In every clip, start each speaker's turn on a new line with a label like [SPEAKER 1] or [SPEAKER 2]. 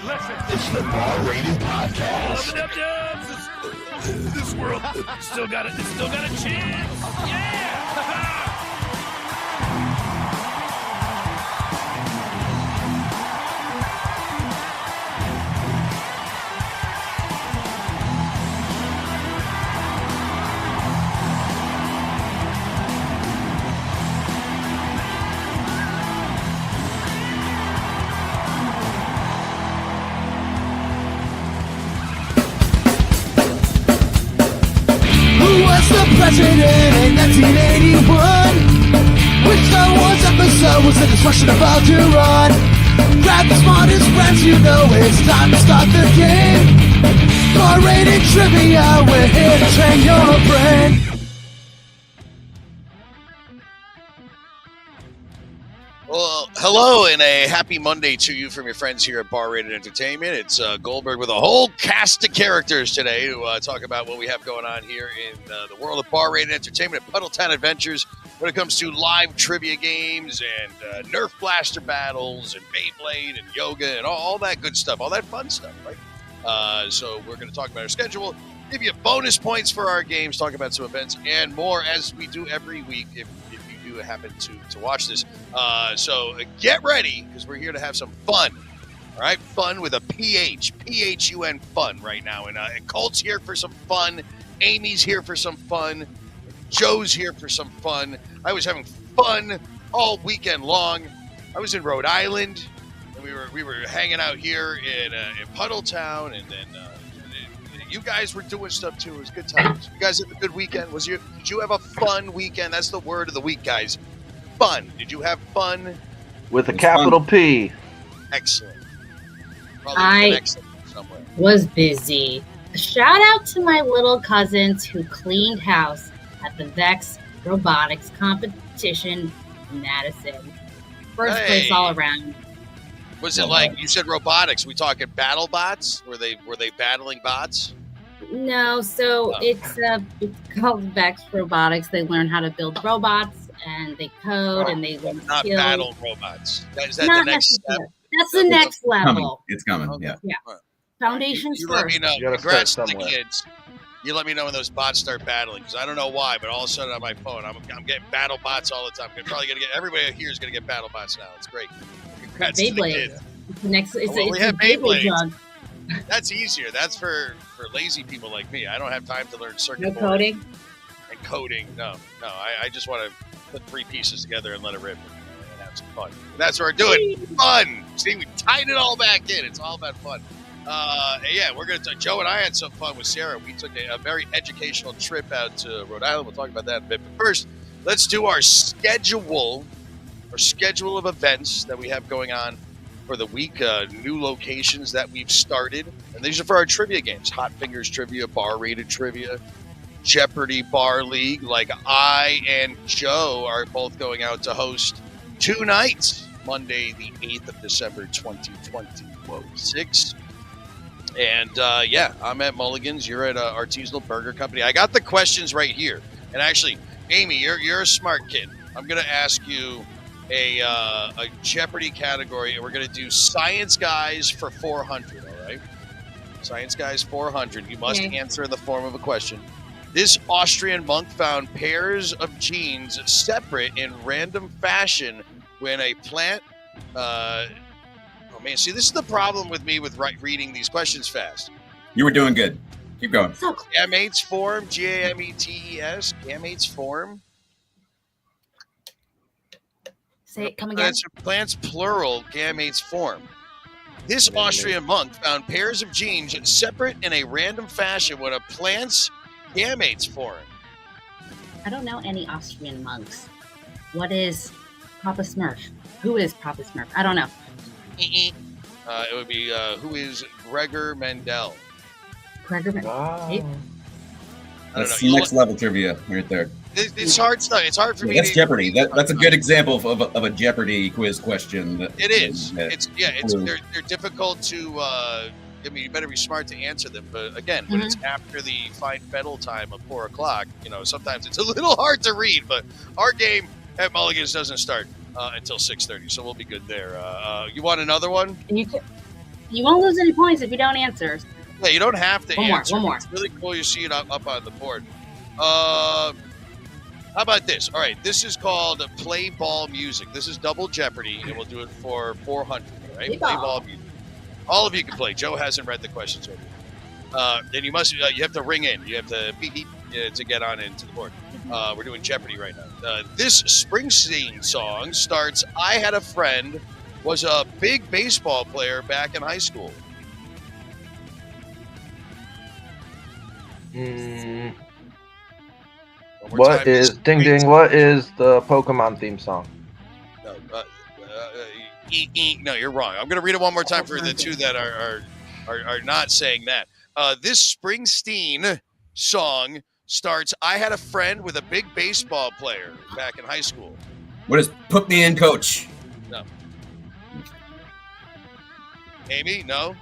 [SPEAKER 1] Listen.
[SPEAKER 2] It's the Bar Rated Podcast.
[SPEAKER 1] This world still got it. It's still got a chance. Yeah.
[SPEAKER 3] The president in 1981. Which Star Wars episode was the destruction about to run? Grab the smartest friends, you know it's time to start the game. R-rated trivia, we're here to train your brain.
[SPEAKER 4] Well, hello and a happy Monday to you from your friends here at Bar Rated Entertainment. It's Goldberg with a whole cast of characters today to talk about what we have going on here in the world of Bar Rated Entertainment at PUDDLETOWN Adventures when it comes to live trivia games and Nerf blaster battles and Beyblade and yoga and all that good stuff, all that fun stuff, right? So we're going to talk about our schedule, give you bonus points for our games, talk about some events and more as we do every week if you happen to watch this. So get ready because we're here to have some fun. All right, fun with a PH, PHUN fun right now. And Colt's here for some fun. Amy's here for some fun. Joe's here for some fun. I was having fun all weekend long. I was in Rhode Island, and we were hanging out here in PUDDLETOWN, and then you guys were doing stuff too. It was good times. You guys had a good weekend. Did you have a fun weekend? That's the word of the week, guys. Fun. Did you have fun?
[SPEAKER 5] With a capital P.
[SPEAKER 4] Excellent.
[SPEAKER 6] I was busy. Shout out to my little cousins who cleaned house at the Vex Robotics competition in Madison. First place all around.
[SPEAKER 4] Was it like you said robotics? We talking battle bots? Were they battling bots?
[SPEAKER 6] No, so it's called Vex Robotics. They learn how to build robots and they code and they learn
[SPEAKER 4] not
[SPEAKER 6] skills.
[SPEAKER 4] Battle robots. Is that
[SPEAKER 6] Not
[SPEAKER 4] the next step?
[SPEAKER 6] That's the next level.
[SPEAKER 7] It's coming. Yeah.
[SPEAKER 6] Foundations
[SPEAKER 4] You
[SPEAKER 6] first.
[SPEAKER 4] let me know.
[SPEAKER 5] You gotta
[SPEAKER 4] Congrats
[SPEAKER 5] start
[SPEAKER 4] to the
[SPEAKER 5] somewhere.
[SPEAKER 4] kids. You let me know when those bots start battling because I don't know why, but all of a sudden on my phone, I'm getting battle bots all the time. I'm probably gonna get everybody here is gonna get battle bots now. It's great. Congrats to the
[SPEAKER 6] Beyblade.
[SPEAKER 4] kids.
[SPEAKER 6] It's the next. It's
[SPEAKER 4] we
[SPEAKER 6] a
[SPEAKER 4] have
[SPEAKER 6] Beyblade
[SPEAKER 4] Beyblades.
[SPEAKER 6] jug.
[SPEAKER 4] That's easier. That's for lazy people like me. I don't have time to learn circuit
[SPEAKER 6] No
[SPEAKER 4] board
[SPEAKER 6] coding.
[SPEAKER 4] and coding. No. I just want to put three pieces together and let it rip and have some fun. And that's what we're doing. Fun. See, we tied it all back in. It's all about fun. We're going to Joe and I had some fun with Sarah. We took a very educational trip out to Rhode Island. We'll talk about that in a bit. But first, let's do our schedule of events that we have going on for the week, new locations that we've started. And these are for our trivia games. Hot Fingers Trivia, Bar Rated Trivia, Jeopardy Bar League. Like I and Joe are both going out to host 2 nights. Monday, the 8th of December, 2026. And I'm at Mulligan's. You're at Artisanal Burger Company. I got the questions right here. And actually, Amy, you're a smart kid. I'm going to ask you a Jeopardy category, and we're going to do Science Guys for 400, all right? Science Guys 400. You must answer in the form of a question. This Austrian monk found pairs of genes separate in random fashion when a plant... Man, see, this is the problem with me with reading these questions fast.
[SPEAKER 7] You were doing good. Keep going.
[SPEAKER 4] Gametes form, Gametes, gametes form.
[SPEAKER 6] Say it, come again.
[SPEAKER 4] Plants plural, gametes form. This Austrian monk found pairs of genes separate in a random fashion when a plant's gametes form.
[SPEAKER 6] I don't know any Austrian monks. What is Papa Smurf? Who is Papa Smurf? I don't know.
[SPEAKER 4] It would be who is Gregor Mendel?
[SPEAKER 6] Gregor Mendel.
[SPEAKER 5] Wow.
[SPEAKER 4] I don't
[SPEAKER 7] That's
[SPEAKER 4] know.
[SPEAKER 7] next level trivia right there.
[SPEAKER 4] It's hard stuff. It's hard for me.
[SPEAKER 7] That's Jeopardy. That's a good example of a Jeopardy quiz question.
[SPEAKER 4] It is. They're difficult to. You better be smart to answer them. But again, when it's after the fine fettle time of 4:00, sometimes it's a little hard to read. But our game at Mulligan's doesn't start until 6:30, so we'll be good there. You want another one?
[SPEAKER 6] And you can, You won't lose any points if you don't answer.
[SPEAKER 4] Yeah, you don't have to answer.
[SPEAKER 6] One more.
[SPEAKER 4] It's really cool you see it up on the board. How about this? All right, this is called Play Ball Music. This is Double Jeopardy, and we'll do it for 400. All right, Play Ball Music. All of you can play. Joe hasn't read the questions over. Then you have to ring in. You have to beep beep to get on into the board. We're doing Jeopardy right now. This Springsteen song starts. I had a friend was a big baseball player back in high school.
[SPEAKER 5] What is ding ding? What is the Pokemon theme song?
[SPEAKER 4] No, no, you're wrong. I'm going to read it one more time for the two that are not saying that. This Springsteen song starts. I had a friend with a big baseball player back in high school.
[SPEAKER 7] What is Put Me In, Coach?
[SPEAKER 4] No. Amy, no.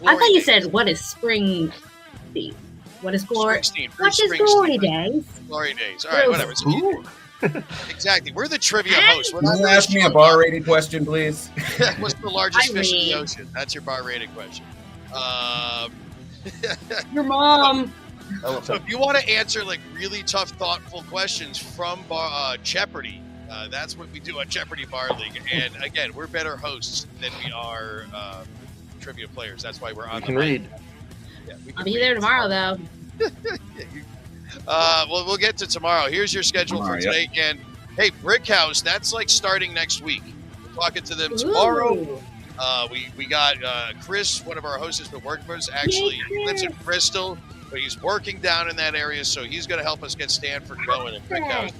[SPEAKER 6] I thought you said, what is Springsteen? What is Glory? What is Glory Days?
[SPEAKER 4] Glory Days. All right, whatever. Exactly. We're the trivia hosts.
[SPEAKER 7] Can you ask me a bar-rated question, please?
[SPEAKER 4] What's the largest fish in the ocean? That's your bar-rated question.
[SPEAKER 6] Your mom.
[SPEAKER 4] So if you want to answer like really tough, thoughtful questions from Jeopardy, that's what we do on Jeopardy Bar League. And again, we're better hosts than we are trivia players. That's why we're on.
[SPEAKER 5] We can read.
[SPEAKER 4] Yeah,
[SPEAKER 6] I'll be there tomorrow, though.
[SPEAKER 4] Well, we'll get to tomorrow. Here's your schedule for today. Yep. And hey, Brick House, that's like starting next week. We're talking to them tomorrow. We got Chris, one of our hosts, has been working with us. Actually, he lives in Bristol, but he's working down in that area, so he's going to help us get Stanford going at Brick House,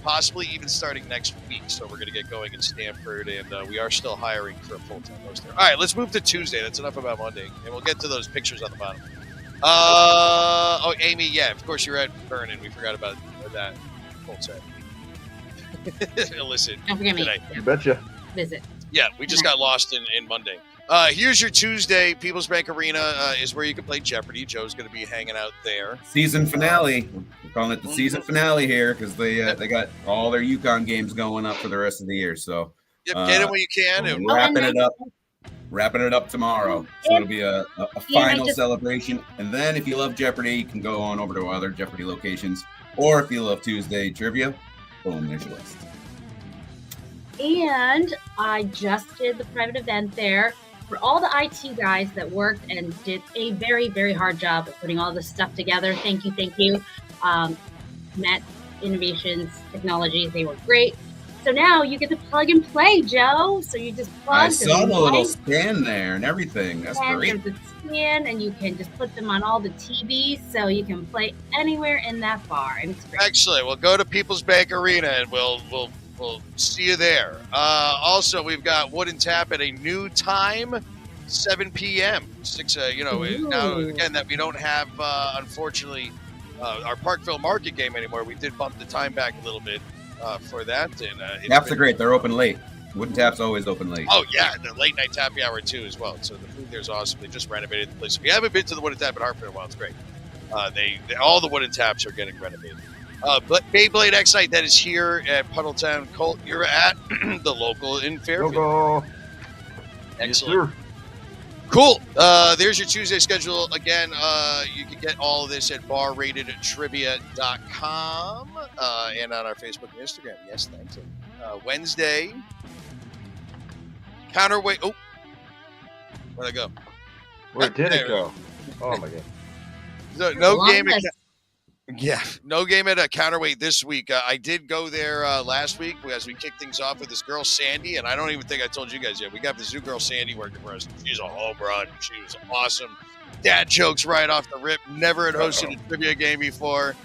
[SPEAKER 4] possibly even starting next week. So we're going to get going in Stanford, and we are still hiring for a full-time host there. All right, let's move to Tuesday. That's enough about Monday, and we'll get to those pictures on the bottom. Amy, yeah, of course you're at Vernon. We forgot about that full set. Listen,
[SPEAKER 6] don't forget me.
[SPEAKER 5] You betcha.
[SPEAKER 6] Visit.
[SPEAKER 4] Yeah, we just got lost in Monday. Here's your Tuesday. People's Bank Arena is where you can play Jeopardy. Joe's going to be hanging out there.
[SPEAKER 7] Season finale. We're calling it the season finale here because they got all their UConn games going up for the rest of the year. So
[SPEAKER 4] get it when you can. And
[SPEAKER 7] wrapping it up tomorrow. So it'll be a final celebration. And then if you love Jeopardy, you can go on over to other Jeopardy locations. Or if you love Tuesday trivia, boom, there's your list.
[SPEAKER 6] And I just did the private event there for all the IT guys that worked and did a very, very hard job of putting all this stuff together. Thank you. Met Innovations Technologies, they were great. So now you get to plug and play, Joe. So you just plug.
[SPEAKER 7] I saw the little stand there and everything. That's great.
[SPEAKER 6] There's a stand, and you can just put them on all the TVs, so you can play anywhere in that bar. And it's great.
[SPEAKER 4] Excellent. We'll go to People's Bank Arena, and we'll see you there. Also, we've got Wood and Tap at a new time, 7 p.m. 6. Now again that we don't have, unfortunately, our Parkville Market game anymore. We did bump the time back a little bit. For that, and
[SPEAKER 7] taps are great. They're open late. Wooden Tap's always open late.
[SPEAKER 4] Oh yeah, the late night tappy hour too as well. So the food there's awesome. They just renovated the place. If you haven't been to the Wooden Tap at Hartford in a while, it's great. They all the Wooden Taps are getting renovated. But Beyblade X-Night that is here at Puddletown. Colt, you're at the local in Fairfield.
[SPEAKER 5] Go.
[SPEAKER 4] Excellent.
[SPEAKER 5] Yes,
[SPEAKER 4] cool. There's your Tuesday schedule. Again, you can get all of this at barratedtrivia.com and on our Facebook and Instagram. Yes, thanks. Wednesday, counterweight. Oh, where'd I go?
[SPEAKER 5] Where did it go? Oh, my God.
[SPEAKER 4] No game at a counterweight this week. I did go there last week as we kicked things off with this girl, Sandy, and I don't even think I told you guys yet. We got this new girl, Sandy, working for us. She's a home run. She was awesome. Dad jokes right off the rip. Never had hosted a trivia game before.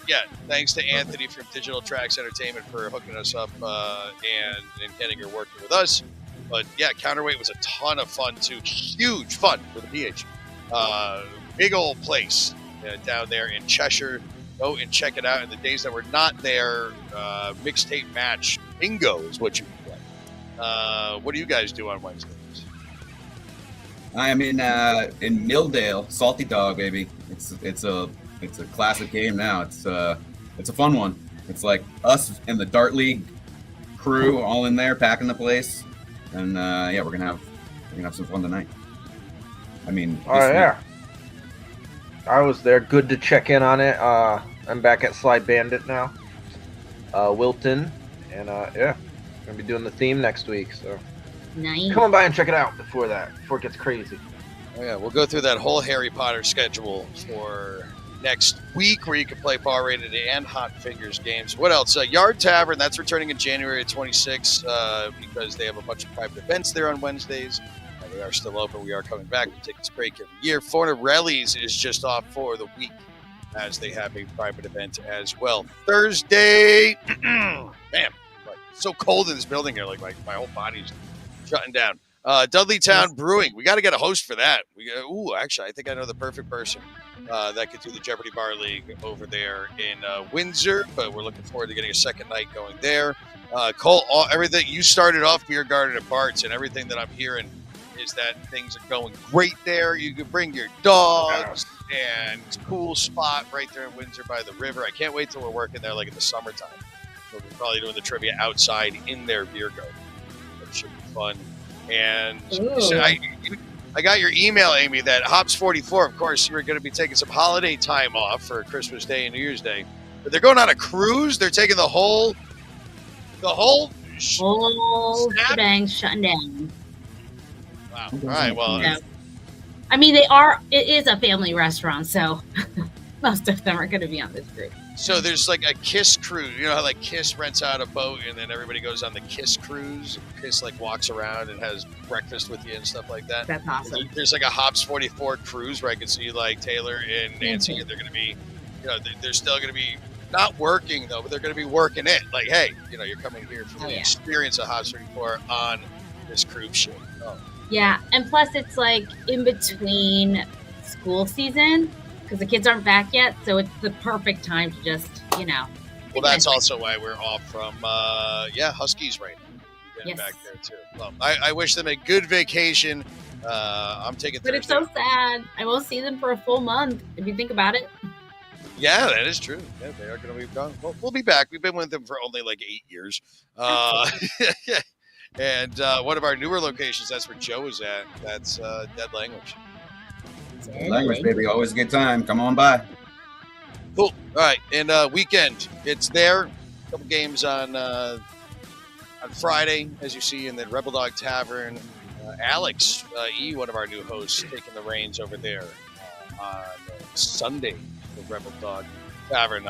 [SPEAKER 4] Yeah, thanks to Anthony from Digital Tracks Entertainment for hooking us up and getting her working with us. But yeah, counterweight was a ton of fun too. Huge fun with a PH. Big old place. Down there in Cheshire. Go and check it out. In the days that we're not there, mixtape match bingo is what you can get. What do you guys do on Wednesdays?
[SPEAKER 7] I'm in Milldale, Salty Dog, baby. It's a classic game now. It's a fun one. It's like us and the Dart League crew all in there packing the place. and yeah, we're gonna have some fun tonight. I mean,
[SPEAKER 5] Oh yeah, I was there. Good to check in on it. I'm back at Slide Bandit now, Wilton, and yeah, gonna be doing the theme next week. So
[SPEAKER 6] Nice.
[SPEAKER 5] come on by and check it out before it gets crazy.
[SPEAKER 4] Oh yeah, we'll go through that whole Harry Potter schedule for next week, where you can play Bar Rated and Hot Fingers games. What else? Yard Tavern, that's returning in January 26th because they have a bunch of private events there on Wednesdays. They are still open. We are coming back. We take this break every year. Fornarelli's is just off for the week as they have a private event as well. Thursday, man, like, so cold in this building here. Like my whole body's shutting down. Dudleytown Brewing. We got to get a host for that. Actually, I think I know the perfect person that could do the Jeopardy Bar League over there in Windsor. But we're looking forward to getting a second night going there. Cole, everything you started off Beer Garden at Bart's, and everything that I'm hearing is that things are going great there. You can bring your dogs, and it's a cool spot right there in Windsor by the river. I can't wait till we're working there like in the summertime. We'll be probably doing the trivia outside in their beer garden. That should be fun. And so I got your email, Amy, that Hops 44, of course, you were going to be taking some holiday time off for Christmas Day and New Year's Day. But they're going on a cruise. They're taking the whole
[SPEAKER 6] shebang, shutting down.
[SPEAKER 4] Wow. All right, well.
[SPEAKER 6] Yeah. I mean, it is a family restaurant, so most of them are going to be on this group.
[SPEAKER 4] So there's like a Kiss cruise. You know how like Kiss rents out a boat and then everybody goes on the Kiss cruise? Kiss like walks around and has breakfast with you and stuff like that.
[SPEAKER 6] That's awesome.
[SPEAKER 4] There's like a Hops 44 cruise where I can see like Taylor and Nancy, and they're going to be, they're still going to be not working though, but they're going to be working it. Like, hey, you're coming here for the experience of Hops 44 on this cruise ship. Oh.
[SPEAKER 6] Yeah, and plus it's like in between school season because the kids aren't back yet, so it's the perfect time to just,
[SPEAKER 4] Well, that's also why we're off from, Huskies right now. Getting back there too. Well, I wish them a good vacation. I'm taking Thursday.
[SPEAKER 6] But it's so sad. I won't see them for a full month, if you think about it.
[SPEAKER 4] Yeah, that is true. Yeah, they are going to be gone. Well, we'll be back. We've been with them for only like 8 years. And one of our newer locations, that's where Joe is at. That's Dead Language.
[SPEAKER 7] Language, baby. Always a good time. Come on by.
[SPEAKER 4] Cool. All right. And weekend, it's there. A couple games on Friday, as you see in the Rebel Dog Tavern. Alex E., one of our new hosts, taking the reins over there on Sunday, the Rebel Dog Tavern. You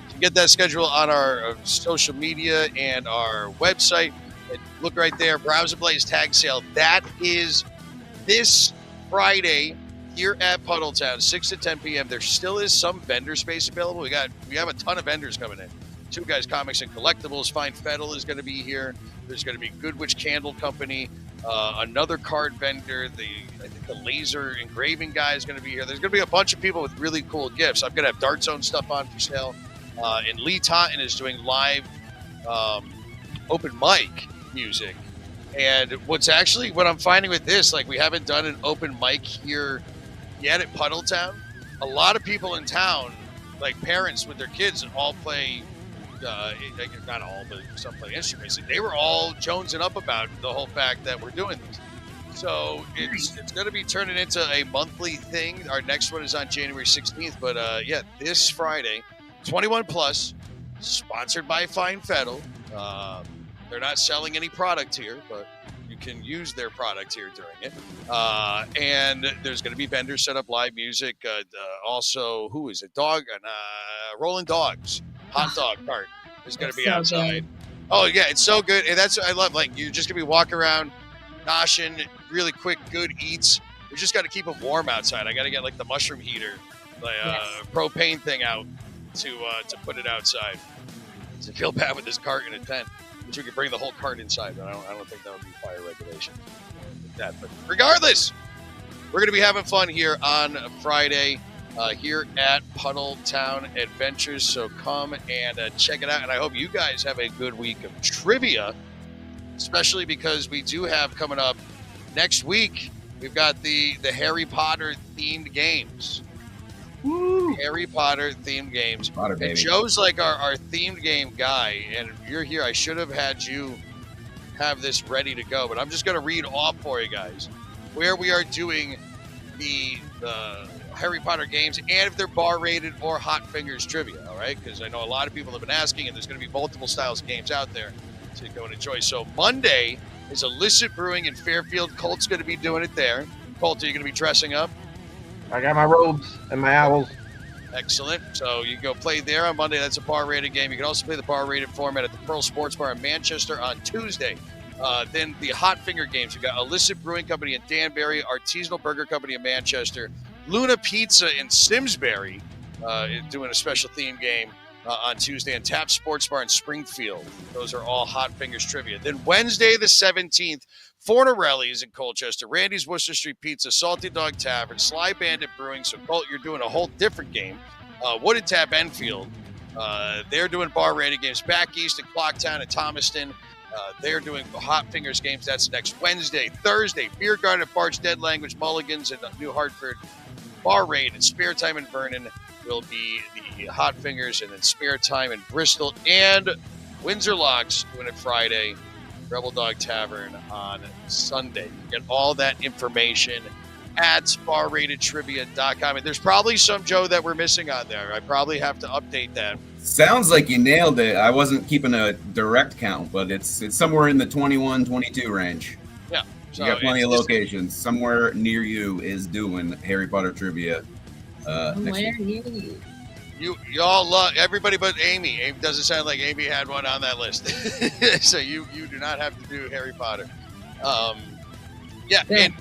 [SPEAKER 4] can get that schedule on our social media and our website. And look right there, Browse and Blaze tag sale. That is this Friday here at Puddletown, 6 to 10 p.m. There still is some vendor space available. We have a ton of vendors coming in. Two Guys Comics and Collectibles. Fine Fettle is going to be here. There's going to be Good Witch Candle Company. Another card vendor. I think the laser engraving guy is going to be here. There's going to be a bunch of people with really cool gifts. I'm going to have Dart Zone stuff on for sale. And Lee Totten is doing live open mic music. And what I'm finding with this, like we haven't done an open mic here yet at Puddletown. A lot of people in town, like parents with their kids, all play, not all, but some play instruments. And they were all jonesing up about the whole fact that we're doing this. So it's going to be turning into a monthly thing. Our next one is on January 16th. But this Friday, 21 plus, sponsored by Fine Fettle. They're not selling any product here, but you can use their product here during it. And there's going to be vendors set up, live music. Also, who is it? Rolling Dogs. Hot dog cart is going to be outside. Good. Oh, yeah, it's so good. And that's what I love. Like, you're just going to be walking around, noshing, really quick, good eats. You just got to keep them warm outside. I got to get, like, the mushroom heater, propane thing out to put it outside. I feel bad with this cart in a tent. Which we could bring the whole cart inside, but I don't think that would be fire regulation. But regardless, we're going to be having fun here on Friday here at Puddletown Adventures. So come and check it out. And I hope you guys have a good week of trivia, especially because we do have coming up next week. We've got the Harry Potter themed games. Woo. Harry Potter themed games.
[SPEAKER 7] Potter, baby.
[SPEAKER 4] And Joe's like our themed game guy, and you're here. I should have had you have this ready to go, but I'm just going to read off for you guys where we are doing the Harry Potter games and if they're bar rated or Hot Fingers trivia, all right? Because I know a lot of people have been asking, and there's going to be multiple styles of games out there to go and enjoy. So Monday is Illicit Brewing in Fairfield. Colt's going to be doing it there. Colt, are you going to be dressing up?
[SPEAKER 5] I got my robes and my owls.
[SPEAKER 4] Excellent. So you can go play there on Monday. That's a bar-rated game. You can also play the bar-rated format at the Pearl Sports Bar in Manchester on Tuesday. Then the Hot Finger games. We've got Illicit Brewing Company in Danbury, Artisanal Burger Company in Manchester, Luna Pizza in Simsbury, doing a special theme game on Tuesday, and Tap Sports Bar in Springfield. Those are all Hot Fingers trivia. Then Wednesday the 17th, Fornarelli's in Colchester, Randy's Worcester Street Pizza, Salty Dog Tavern, Sly Bandit Brewing. So, Colt, you're doing a whole different game. Wooded Tap Enfield. They're doing bar-rated games. Back East in Clocktown and Thomaston. They're doing Hot Fingers games. That's next Wednesday. Thursday, Beer Garden at Bart's Dead Language, Mulligan's in New Hartford. Bar Raid and Spare Time in Vernon will be the Hot Fingers, and then Spare Time in Bristol. And Windsor Locks doing it Friday. Rebel Dog Tavern on Sunday. You get all that information at barratedtrivia.com. And there's probably some, Joe, that we're missing on there. I probably have to update that.
[SPEAKER 7] Sounds like you nailed it. I wasn't keeping a direct count, but it's somewhere in the 21, 22 range.
[SPEAKER 4] Yeah. So
[SPEAKER 7] you got plenty of locations. Somewhere near you is doing Harry Potter trivia.
[SPEAKER 6] Where you?
[SPEAKER 4] You all love everybody but Amy. Amy doesn't sound like Amy had one on that list. So you do not have to do Harry Potter. Yeah. And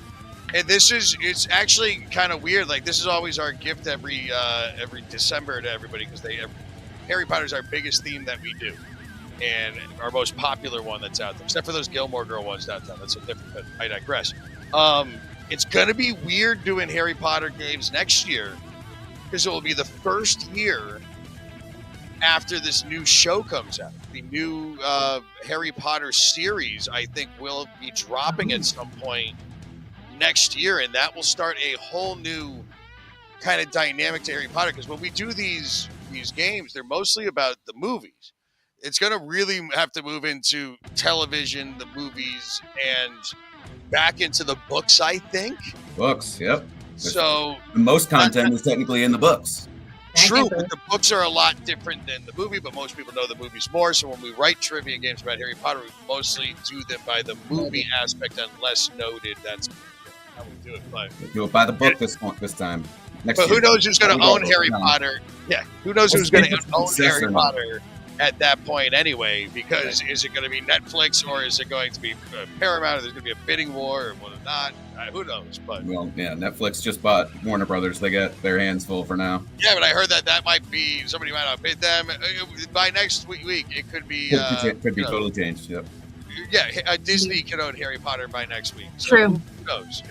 [SPEAKER 4] it's actually kind of weird. Like, this is always our gift every December to everybody, because Harry Potter's our biggest theme that we do, and our most popular one that's out there, except for those Gilmore Girl ones downtown. That's a different, but I digress. It's going to be weird doing Harry Potter games next year, because it will be the first year after this new show comes out. The new Harry Potter series, I think, will be dropping at some point next year, and that will start a whole new kind of dynamic to Harry Potter, because when we do these games, they're mostly about the movies. It's going to really have to move into television, the movies, and back into the books, I think.
[SPEAKER 7] Books, yep.
[SPEAKER 4] So
[SPEAKER 7] the most content is technically in the books.
[SPEAKER 4] True, but the books are a lot different than the movie, but most people know the movies more. So when we write trivia games about Harry Potter, we mostly do them by the movie aspect, unless noted. That's how we do it. But
[SPEAKER 7] we'll do it by the book this time.
[SPEAKER 4] But who knows who's going to own Harry Potter? Yeah, who knows who's going to own Harry Potter at that point anyway? Because is it going to be Netflix, or is it going to be Paramount? Or there's going to be a bidding war, or what not? Who knows? But
[SPEAKER 7] well, yeah, Netflix just bought Warner Brothers. They got their hands full for now.
[SPEAKER 4] Yeah, but I heard that might be, somebody might outbid them by next week. It could be
[SPEAKER 7] could be totally changed. Yep.
[SPEAKER 4] Yeah, Disney could own Harry Potter by next week. So
[SPEAKER 6] True.
[SPEAKER 4] Who knows?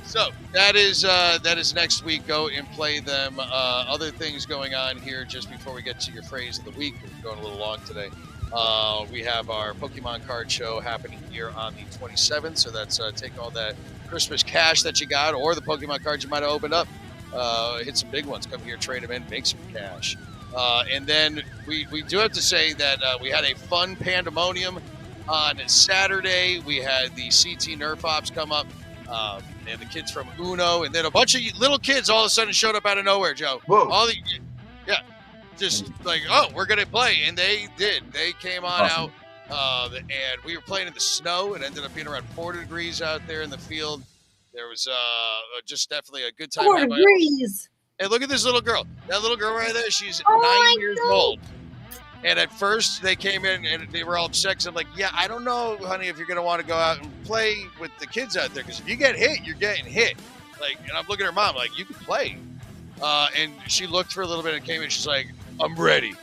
[SPEAKER 4] So that is next week. Go and play them. Other things going on here just before we get to your phrase of the week. We're going a little long today. We have our Pokemon card show happening here on the 27th. So that's take all that Christmas cash that you got, or the Pokemon cards you might have opened up. Hit some big ones. Come here, trade them in, make some cash. And then we do have to say that we had a fun pandemonium on Saturday. We had the CT Nerf Ops come up. And the kids from Uno, and then a bunch of little kids all of a sudden showed up out of nowhere, Joe.
[SPEAKER 5] Whoa.
[SPEAKER 4] Just like, oh, we're going to play. And they did. They came on
[SPEAKER 7] Awesome.
[SPEAKER 4] out, and we were playing in the snow. It ended up being around 4 degrees out there in the field. There was just definitely a good time.
[SPEAKER 6] 4 degrees.
[SPEAKER 4] And look at this little girl. That little girl right there, she's
[SPEAKER 6] Oh
[SPEAKER 4] 9 years old. And at first they came in and they were all upset, 'cause I'm like, yeah, I don't know, honey, if you're going to want to go out and play with the kids out there, because if you get hit, you're getting hit. Like, and I'm looking at her mom like, you can play. And she looked for a little bit and came in. She's like, I'm ready.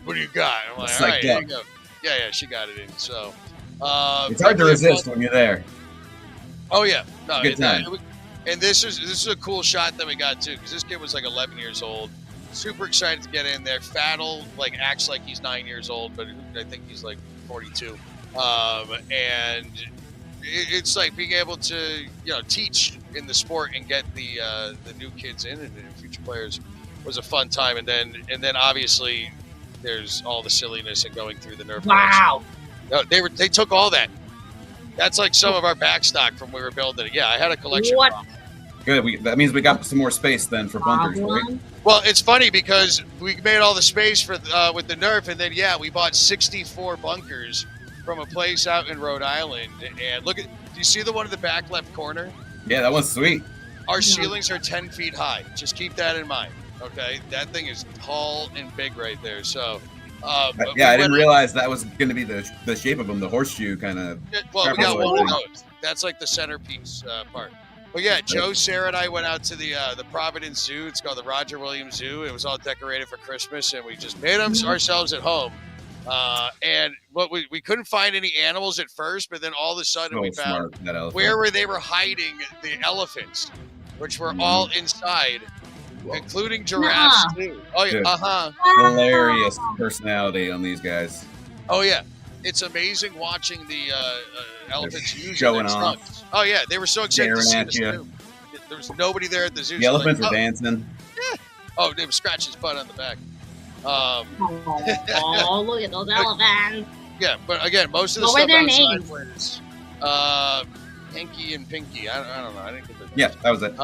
[SPEAKER 4] What do you got? I'm like, all right, here you go. Yeah, she got it in. So
[SPEAKER 7] it's hard to resist when you're there.
[SPEAKER 4] Oh yeah, no,
[SPEAKER 7] Good time.
[SPEAKER 4] And this is a cool shot that we got too, because this kid was like 11 years old. Super excited to get in there. Faddle acts like he's 9 years old, but I think he's like 42. And it's like being able to teach in the sport and get the new kids in and future players was a fun time. And then obviously there's all the silliness and going through the Nerf.
[SPEAKER 6] Wow.
[SPEAKER 4] No, they took all that. That's like some of our backstock from when we were building it. Yeah, I had a collection.
[SPEAKER 6] What?
[SPEAKER 7] Good. That means we got some more space then for bunkers, right?
[SPEAKER 4] Well, it's funny because we made all the space for with the NERF, and then we bought 64 bunkers from a place out in Rhode Island. And look at, do you see the one in the back left corner?
[SPEAKER 7] Yeah, that one's sweet.
[SPEAKER 4] Our ceilings are 10 feet high. Just keep that in mind. Okay, that thing is tall and big right there. So.
[SPEAKER 7] I didn't realize that was going to be the shape of them, the horseshoe kind of.
[SPEAKER 4] Well, we got one of those. That's like the centerpiece part. But yeah, Joe, Sarah, and I went out to the Providence Zoo. It's called the Roger Williams Zoo. It was all decorated for Christmas, and we just made them ourselves at home. And we couldn't find any animals at first, but then all of a sudden we found where they were hiding the elephants, which were all inside. Including giraffes too. Oh yeah,
[SPEAKER 7] hilarious personality on these guys.
[SPEAKER 4] Oh yeah, it's amazing watching the elephants use
[SPEAKER 7] showing off.
[SPEAKER 4] Oh yeah, they were so excited to see us too. There was nobody there at the zoo.
[SPEAKER 7] The elephants were dancing.
[SPEAKER 4] Yeah. Oh, they were scratching his butt on the back.
[SPEAKER 6] Oh, look at those elephants.
[SPEAKER 4] Yeah, but again, most of the stuff outside was Pinky and Pinky. I don't know. I didn't get the names.
[SPEAKER 7] Yeah, that was it.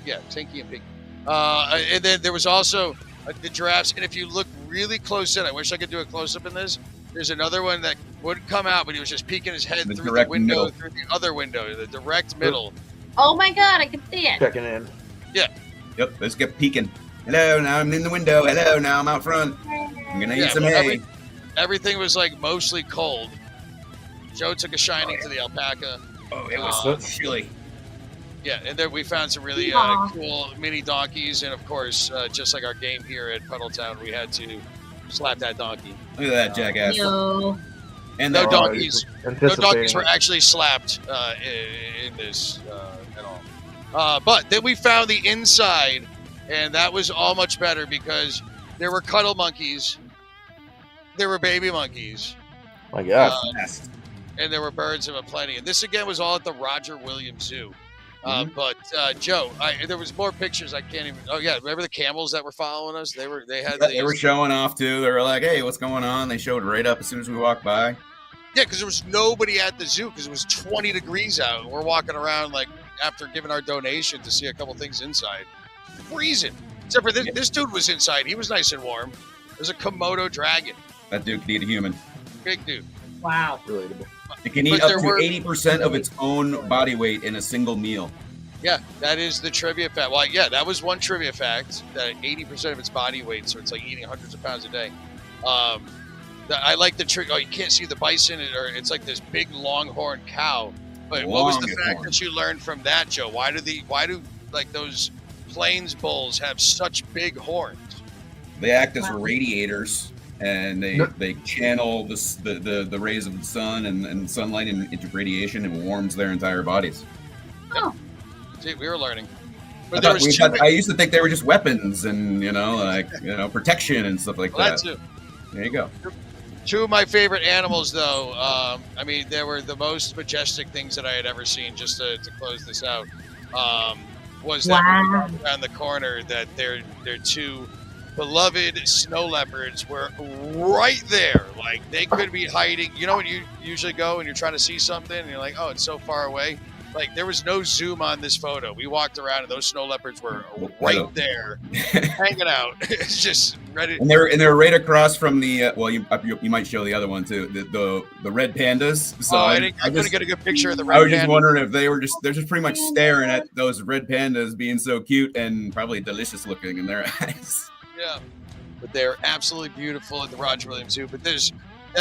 [SPEAKER 4] Yeah, Tinky and Pinky. And then there was also the giraffes. And if you look really close in, I wish I could do a close-up in this. There's another one that wouldn't come out, but he was just peeking his head through the window, through the other window, the direct middle.
[SPEAKER 6] Oh my God, I can see it.
[SPEAKER 5] Checking in.
[SPEAKER 4] Yeah.
[SPEAKER 7] Yep, let's get peeking. Hello, now I'm in the window. Hello, now I'm out front. I'm going to eat some hay.
[SPEAKER 4] Everything was like mostly cold. Joe took a shining to the alpaca.
[SPEAKER 7] Oh, it was so chilly.
[SPEAKER 4] Yeah, and then we found some really cool mini donkeys, and of course, just like our game here at PUDDLETOWN, we had to slap that donkey.
[SPEAKER 7] Look at that jackass.
[SPEAKER 4] And no donkeys were actually slapped in this at all. But then we found the inside, and that was all much better because there were cuddle monkeys, there were baby monkeys.
[SPEAKER 5] My God.
[SPEAKER 4] And there were birds of aplenty. And this again was all at the Roger Williams Zoo. But Joe, there was more pictures. I can't even. Oh yeah, remember the camels that were following us? They were
[SPEAKER 7] showing off too. They were like, "Hey, what's going on?" They showed right up as soon as we walked by.
[SPEAKER 4] Yeah, because there was nobody at the zoo because it was 20 degrees out. And we're walking around like after giving our donation to see a couple things inside, freezing. Except for this dude was inside. He was nice and warm. There's a Komodo dragon.
[SPEAKER 7] That dude could eat a human.
[SPEAKER 4] Big dude.
[SPEAKER 6] Wow.
[SPEAKER 5] Relatable.
[SPEAKER 7] It can eat up to 80% of its own body weight in a single meal.
[SPEAKER 4] Yeah, that is the trivia fact. Well, yeah, that was one trivia fact, that 80% of its body weight, so it's like eating hundreds of pounds a day. I like the trick. Oh, you can't see the bison, or it's like this big longhorn cow. But what was the fact that you learned from that, Joe? Why do like those plains bulls have such big horns?
[SPEAKER 7] They act as radiators. And they channel the rays of the sun and sunlight into radiation and warms their entire bodies.
[SPEAKER 6] Oh,
[SPEAKER 4] see, we were learning. But
[SPEAKER 7] I used to think they were just weapons and protection and stuff like that.
[SPEAKER 4] That too.
[SPEAKER 7] There you go.
[SPEAKER 4] Two of my favorite animals, though. I mean, they were the most majestic things that I had ever seen. Just to close this out, was that around the corner that they're two beloved snow leopards were right there. Like they could be hiding. You know when you usually go and you're trying to see something and you're like, oh, it's so far away. Like there was no zoom on this photo. We walked around and those snow leopards were right there, hanging out. It's just ready.
[SPEAKER 7] And they're right across from the. Well, you might show the other one too. The red pandas. So
[SPEAKER 4] I couldn't get a good picture of the red.
[SPEAKER 7] I was just wondering if they're just pretty much staring at those red pandas being so cute and probably delicious looking in their eyes.
[SPEAKER 4] Yeah, but they're absolutely beautiful at the Roger Williams Zoo. But there's,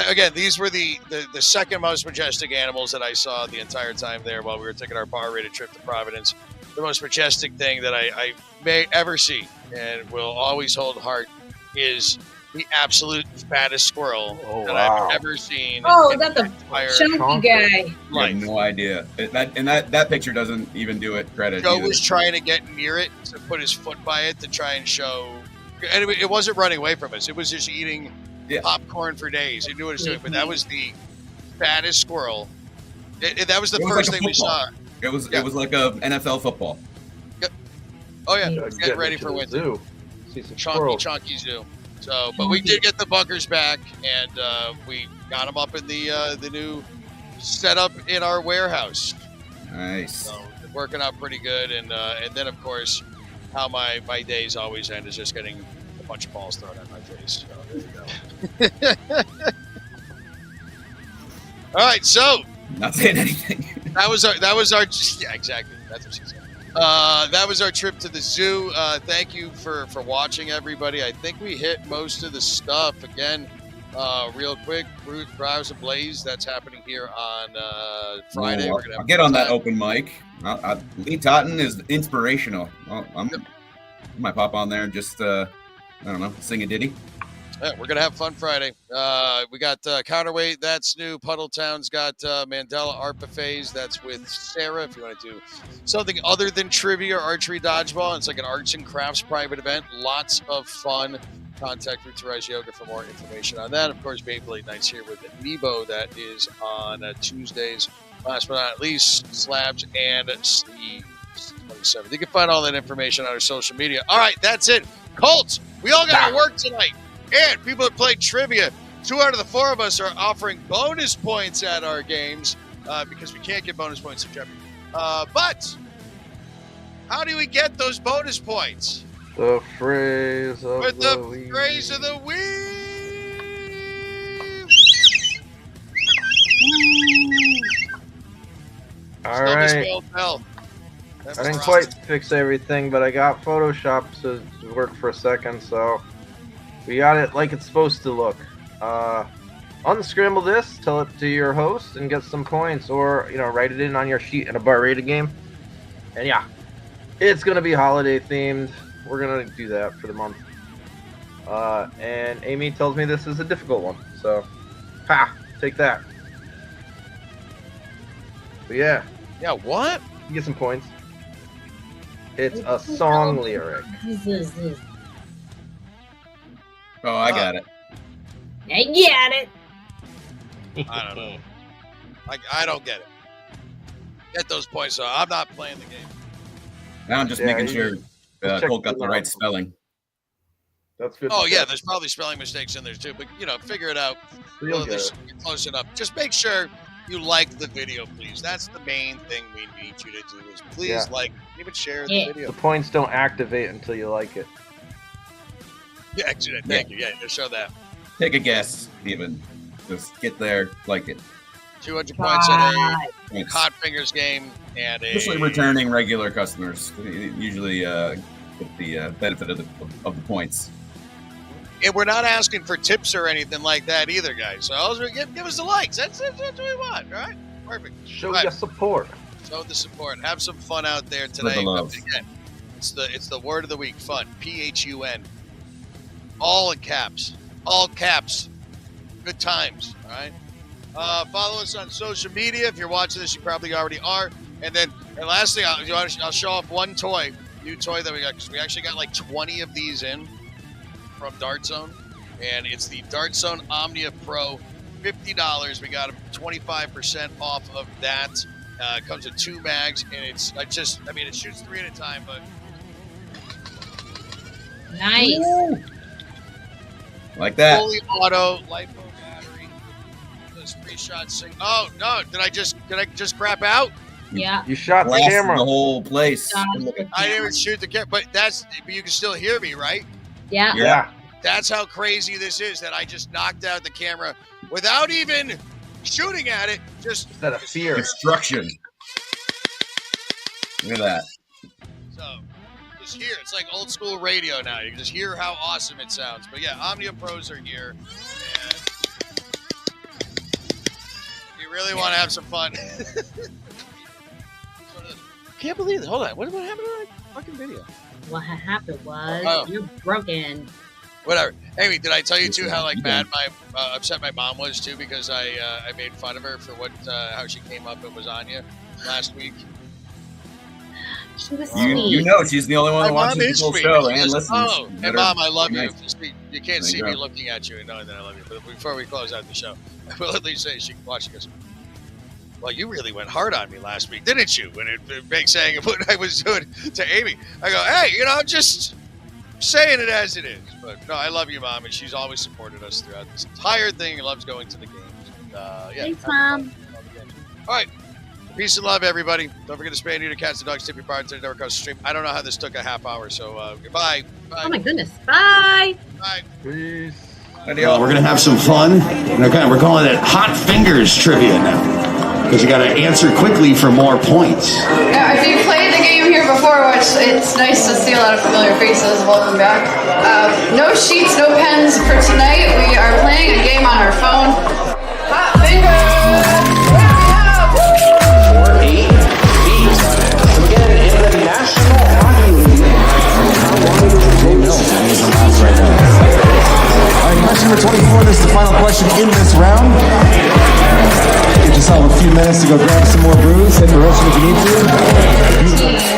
[SPEAKER 4] again, these were the second most majestic animals that I saw the entire time there while we were taking our bar-rated trip to Providence. The most majestic thing that I may ever see and will always hold heart is the absolute fattest squirrel I've ever seen.
[SPEAKER 6] Oh, that's a chunky guy.
[SPEAKER 7] I have no idea. That picture doesn't even do it credit.
[SPEAKER 4] Joe was trying to get near it to put his foot by it to try and show. And it wasn't running away from us. It was just eating popcorn for days. He knew what it was doing. But that was the fattest squirrel. That was the first thing we saw.
[SPEAKER 7] It was like a NFL football.
[SPEAKER 4] Yep. Oh yeah, get ready for winter.
[SPEAKER 5] See some squirrels.
[SPEAKER 4] Chunky zoo. So, but we did get the bunkers back, and we got them up in the new setup in our warehouse.
[SPEAKER 7] Nice.
[SPEAKER 4] So it's working out pretty good, and then of course, how my days always end is just getting a bunch of balls thrown at my face. So there you go. All right, so
[SPEAKER 7] Not saying anything.
[SPEAKER 4] that was our yeah, exactly. That's what she said. That was our trip to the zoo. Thank you for watching, everybody. I think we hit most of the stuff. Again, real quick, Browse and Blaze, that's happening here on Friday. We're gonna have
[SPEAKER 7] I'll get on that open mic. Lee Totten is inspirational. I might pop on there and just, I don't know, sing a ditty.
[SPEAKER 4] Yeah, we're gonna have fun Friday. We got Counterweight, that's new. Puddletown's got Mandela Art Buffets, that's with Sarah. If you want to do something other than trivia or archery dodgeball, it's like an arts and crafts private event. Lots of fun. Contact Ruth Therese Yoga for more information on that. Of course, Beyblade Nights here with Nebo, that is on Tuesdays. Last but not least, Slabs and Sleeves 27. You can find all that information on our social media. All right, that's it. Colts, we all got to work tonight. And people that played trivia, 2 out of the 4 of us are offering bonus points at our games because we can't get bonus points in Jeopardy. But how do we get those bonus points?
[SPEAKER 5] The phrase of
[SPEAKER 4] With
[SPEAKER 5] the
[SPEAKER 4] the
[SPEAKER 5] week.
[SPEAKER 4] phrase of the week.
[SPEAKER 5] All
[SPEAKER 4] Still
[SPEAKER 5] right.
[SPEAKER 4] misspelled Bell.
[SPEAKER 5] I didn't quite fix everything, but I got Photoshop to work for a second, so we got it like it's supposed to look. Unscramble this, tell it to your host, and get some points, or write it in on your sheet in a bar rated game. And yeah, it's gonna be holiday themed. We're gonna do that for the month. And Amy tells me this is a difficult one, so take that. But yeah,
[SPEAKER 4] what?
[SPEAKER 5] you get some points. It's a song lyric.
[SPEAKER 7] Oh, I got it.
[SPEAKER 6] I get it.
[SPEAKER 4] I don't know. I don't get it. Get those points. So I'm not playing the game.
[SPEAKER 7] Now I'm just making sure Colt got the right spelling.
[SPEAKER 5] That's good.
[SPEAKER 4] Oh yeah, there's probably spelling mistakes in there too, but figure it out.
[SPEAKER 5] You'll
[SPEAKER 4] Well, at
[SPEAKER 5] get
[SPEAKER 4] least you're close enough. Just make sure you like the video, please. That's the main thing we need you to do. Is please like, even share the video.
[SPEAKER 5] The points don't activate until you like it.
[SPEAKER 4] Yeah, actually, thank you. Yeah, just show that.
[SPEAKER 7] Take a guess, even. Just get there, like it.
[SPEAKER 4] 200 points in a Hot Fingers game and
[SPEAKER 7] Especially returning regular customers usually get the benefit of the points.
[SPEAKER 4] And we're not asking for tips or anything like that either, guys. So give us the likes. That's what we want, all right? Perfect.
[SPEAKER 5] Show your support.
[SPEAKER 4] Show the support. Have some fun out there today.
[SPEAKER 7] the love.
[SPEAKER 4] Again, it's the word of the week. Fun. PHUN. All in caps. All caps. Good times. All right. Follow us on social media. If you're watching this, you probably already are. And last thing, I'll show off one new toy that we got, because we actually got like 20 of these in from Dart Zone, and it's the Dart Zone Omnia Pro, $50. We got them 25% off of that. It comes with 2 mags, and it shoots 3 at a time, but
[SPEAKER 6] Nice.
[SPEAKER 7] Woo! Like that.
[SPEAKER 4] fully auto LiPo battery. Those 3-shot Oh no! Did I just crap out?
[SPEAKER 6] Yeah.
[SPEAKER 5] You shot the
[SPEAKER 7] Blasted
[SPEAKER 5] camera.
[SPEAKER 7] the whole place.
[SPEAKER 4] I didn't even shoot the camera, but you can still hear me, right?
[SPEAKER 6] Yeah.
[SPEAKER 5] Yeah.
[SPEAKER 4] That's how crazy this is, that I just knocked out the camera without even shooting at it. Just
[SPEAKER 5] Instead of fear.
[SPEAKER 7] Destruction. Look at that.
[SPEAKER 4] So, just hear. It's like old school radio now. You can just hear how awesome it sounds. But yeah, Omnia Pros are here. And you really want to have some fun. Can't believe it. Hold on. What happened to that fucking video?
[SPEAKER 6] What happened was you're broken.
[SPEAKER 4] Whatever. Amy, did I tell you too how mad upset my mom was too, because I made fun of her for how she came up with lasagna last week?
[SPEAKER 6] She was sweet.
[SPEAKER 7] You know she's the only one that
[SPEAKER 4] My
[SPEAKER 7] watches
[SPEAKER 4] mom
[SPEAKER 7] the
[SPEAKER 4] is
[SPEAKER 7] whole
[SPEAKER 4] sweet.
[SPEAKER 7] show and listens.
[SPEAKER 4] Oh, and Mom, I love you.
[SPEAKER 7] Nice.
[SPEAKER 4] You can't see me looking at you and knowing that I love you. But before we close out the show, I will at least say she goes, well, you really went hard on me last week, didn't you? When it makes saying what I was doing to Amy. I go, hey, saying it as it is. But no, I love you, Mom, and she's always supported us throughout this entire thing and loves going to the games. And, yeah,
[SPEAKER 6] thanks, Mom.
[SPEAKER 4] All right. Peace and love, everybody. Don't forget to spay, neuter, cats, and dogs, tip your bartender, never across the stream. I don't know how this took a half hour, so goodbye. Bye.
[SPEAKER 6] Oh, my goodness. Bye.
[SPEAKER 4] Bye.
[SPEAKER 5] Peace.
[SPEAKER 2] We're going to have some fun. We're calling it Hot Fingers Trivia now. Because you got to answer quickly for more points.
[SPEAKER 8] Yeah, if you played the game here before, which it's nice to see a lot of familiar faces, welcome back. No sheets, no pens for tonight. We are playing a game on our phone. Hot Fingers!
[SPEAKER 3] Question number 24, this is the final question in this round. Give yourself a few minutes to go grab some more brews, hit the restroom if you need to.